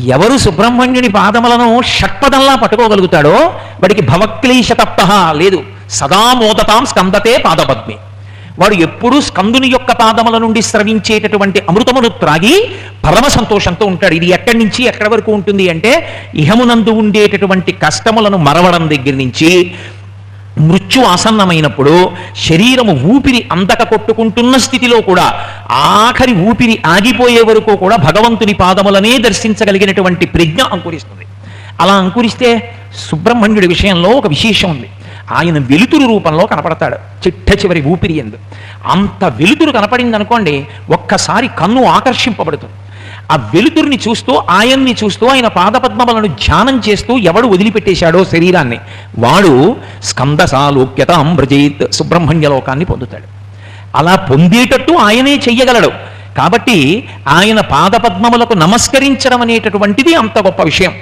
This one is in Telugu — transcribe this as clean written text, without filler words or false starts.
ఎవరు సుబ్రహ్మణ్యుని పాదములను షట్పదంలా పట్టుకోగలుగుతాడో వాడికి భవక్లేశతప్త లేదు. సదా మోదతాం స్కందతే పాదపద్మి. వాడు ఎప్పుడూ స్కందుని యొక్క పాదముల నుండి స్రవించేటటువంటి అమృతమును త్రాగి పరమ సంతోషంతో ఉంటాడు. ఇది ఎక్కడి నుంచి ఎక్కడి వరకు ఉంటుంది అంటే, ఇహమునందు ఉండేటటువంటి కష్టములను మరవడం దగ్గర నుంచి మృత్యు ఆసన్నమైనప్పుడు శరీరము ఊపిరి అందక కొట్టుకుంటున్న స్థితిలో కూడా ఆఖరి ఊపిరి ఆగిపోయే వరకు కూడా భగవంతుని పాదములనే దర్శించగలిగినటువంటి ప్రజ్ఞ అంకురిస్తుంది. అలా అంకురిస్తే సుబ్రహ్మణ్యుడి విషయంలో ఒక విశేషం ఉంది. ఆయన వెలుతురు రూపంలో కనపడతాడు చిట్ట చివరి ఊపిరి యందు. అంత వెలుతురు కనపడింది అనుకోండి, ఒక్కసారి కన్ను ఆకర్షింపబడుతుంది. ఆ వెలుతురిని చూస్తూ ఆయన్ని చూస్తూ ఆయన పాదపద్మములను ధ్యానం చేస్తూ ఎవడు వదిలిపెట్టేశాడో శరీరాన్ని వాడు స్కందసాలోక్యత అమృజేత్ సుబ్రహ్మణ్యలోకాన్ని పొందుతాడు. అలా పొందేటట్టు ఆయనే చెయ్యగలడు. కాబట్టి ఆయన పాదపద్మములకు నమస్కరించడం అనేటటువంటిది అంత గొప్ప విషయం.